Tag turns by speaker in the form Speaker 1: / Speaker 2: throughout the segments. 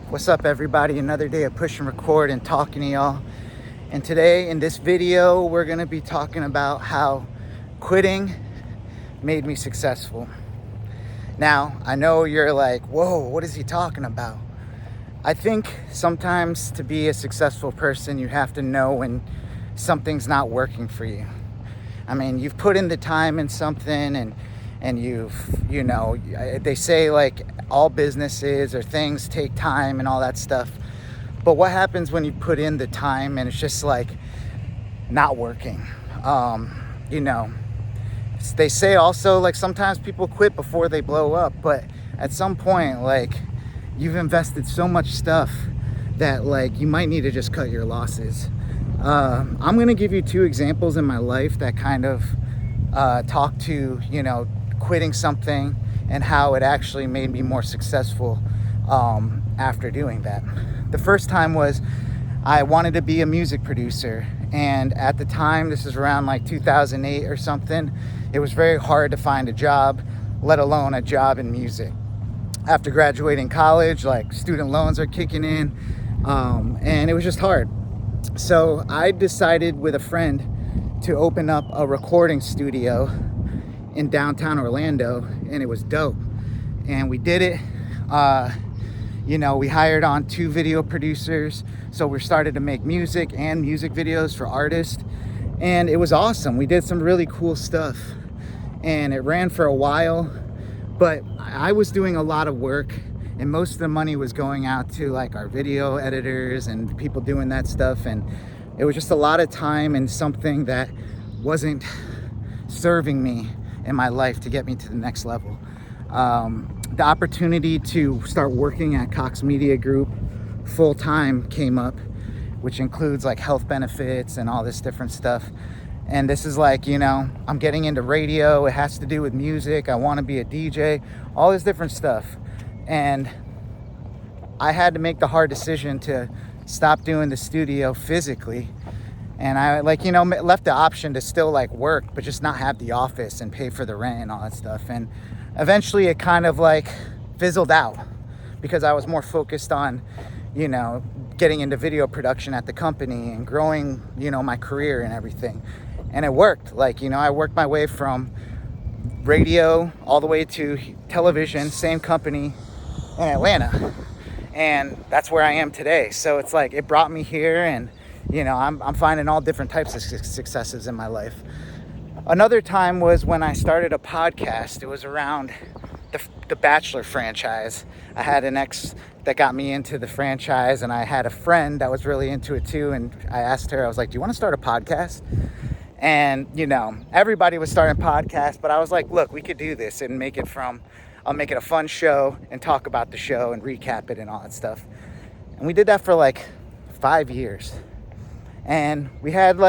Speaker 1: What's up, everybody? Another day of push and record and talking to y'all. And today in this video, we're gonna be talking about how quitting made me successful. Now, I know you're like, whoa, what is he talking about? I think sometimes to be a successful person, you have to know when something's not working for you. I mean, you've put in the time in something and they say like all businesses or things take time and all that stuff. But what happens when you put in the time and it's just like not working? They say also like sometimes people quit before they blow up, but at some point, like you've invested so much stuff that like you might need to just cut your losses. I'm gonna give you two examples in my life that kind of talk to, quitting something and how it actually made me more successful after doing that. The first time was I wanted to be a music producer, and at the time, this is around like 2008 or something, it was very hard to find a job, let alone a job in music. After graduating college, like student loans are kicking in, and it was just hard. So I decided with a friend to open up a recording studio in downtown Orlando, and it was dope. And we did it. We hired on 2 video producers, so we started to make music and music videos for artists, and it was awesome. We did some really cool stuff, and it ran for a while, but I was doing a lot of work, and most of the money was going out to like our video editors and people doing that stuff, and it was just a lot of time and something that wasn't serving me in my life to get me to the next level. The opportunity to start working at Cox Media Group full-time came up, which includes like health benefits and all this different stuff. And this is like, I'm getting into radio. It has to do with music. I want to be a DJ, all this different stuff. And I had to make the hard decision to stop doing the studio physically. And I left the option to still like work, but just not have the office and pay for the rent and all that stuff. And eventually it kind of like fizzled out because I was more focused on, getting into video production at the company and growing, my career and everything. And it worked. I worked my way from radio all the way to television, same company in Atlanta. And that's where I am today. So it's like, it brought me here, and, I'm finding all different types of successes in my life. Another time was when I started a podcast. It was around the Bachelor franchise. I had an ex that got me into the franchise, and I had a friend that was really into it too. And I asked her, I was like, do you want to start a podcast? And, everybody was starting podcasts, but I was like, look, we could do this and I'll make it a fun show and talk about the show and recap it and all that stuff. And we did that for like 5 years. And we had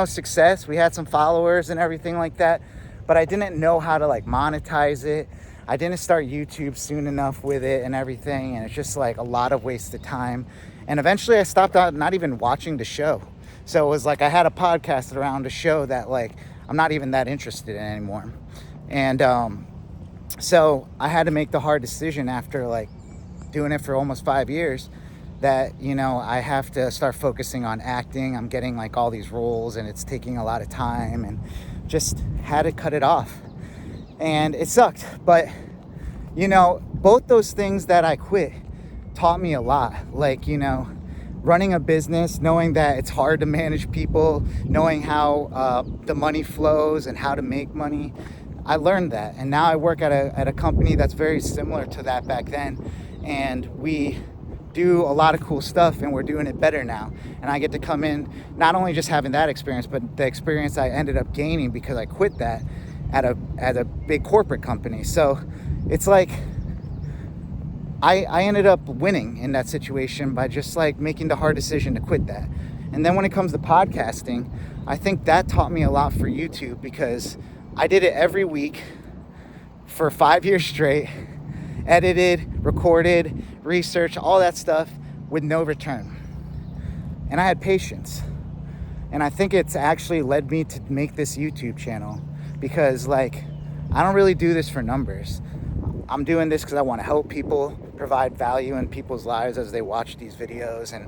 Speaker 1: success. We had some followers and everything like that, but I didn't know how to monetize it. I didn't start YouTube soon enough with it and everything. And it's just like a lot of wasted time. And eventually I stopped out not even watching the show. So it was like I had a podcast around a show that I'm not even that interested in anymore. And so I had to make the hard decision after doing it for almost 5 years that, I have to start focusing on acting. I'm getting all these roles and it's taking a lot of time, and just had to cut it off. And it sucked. But, both those things that I quit taught me a lot. Running a business, knowing that it's hard to manage people, knowing how the money flows and how to make money. I learned that, and now I work at a company that's very similar to that back then, and we do a lot of cool stuff, and we're doing it better now. And I get to come in, not only just having that experience, but the experience I ended up gaining because I quit that at a big corporate company. So it's like I ended up winning in that situation by just making the hard decision to quit that. And then when it comes to podcasting, I think that taught me a lot for YouTube, because I did it every week for 5 years straight, edited, recorded, researched, all that stuff with no return. And I had patience. And I think it's actually led me to make this YouTube channel, because I don't really do this for numbers. I'm doing this because I want to help people, provide value in people's lives as they watch these videos, and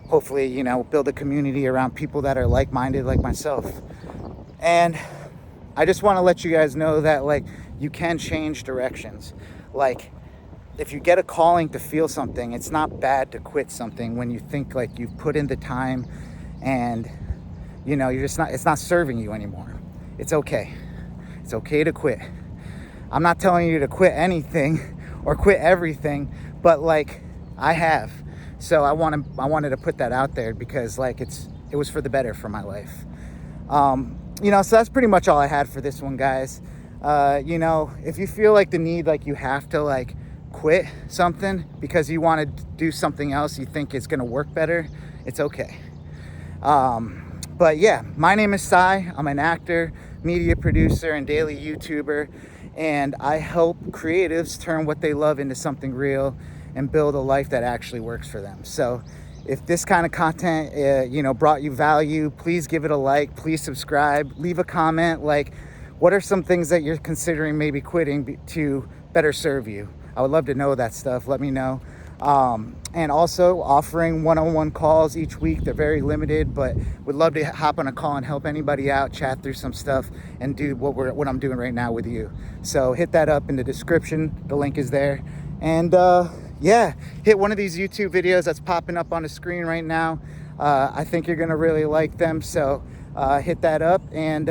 Speaker 1: hopefully, you know, build a community around people that are like-minded like myself. And I just want to let you guys know that, like, you can change directions. Like, if you get a calling to feel something, it's not bad to quit something when you think like you've put in the time and, you know, it's not serving you anymore. It's okay. It's okay to quit. I'm not telling you to quit anything or quit everything, but like I have. So I wanted to put that out there because like it was for the better for my life. You know, so that's pretty much all I had for this one, guys. You know, if you feel like the need, like you have to like quit something because you want to do something else you think is going to work better, it's okay. But yeah, my name is Sai. I'm an actor, media producer, and daily YouTuber, and I help creatives turn what they love into something real and build a life that actually works for them. So if this kind of content you know, brought you value, please give it a like, please subscribe, leave a comment. Like, what are some things that you're considering maybe quitting to better serve you? I would love to know that stuff. Let me know. And also offering one-on-one calls each week. They're very limited, but would love to hop on a call and help anybody out, chat through some stuff, and do what I'm doing right now with you. So hit that up in the description. The link is there. And yeah, hit one of these YouTube videos that's popping up on the screen right now. I think you're gonna really like them. So hit that up. And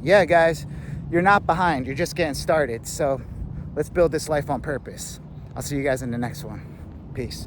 Speaker 1: yeah, guys, you're not behind. You're just getting started. So let's build this life on purpose. I'll see you guys in the next one. Peace.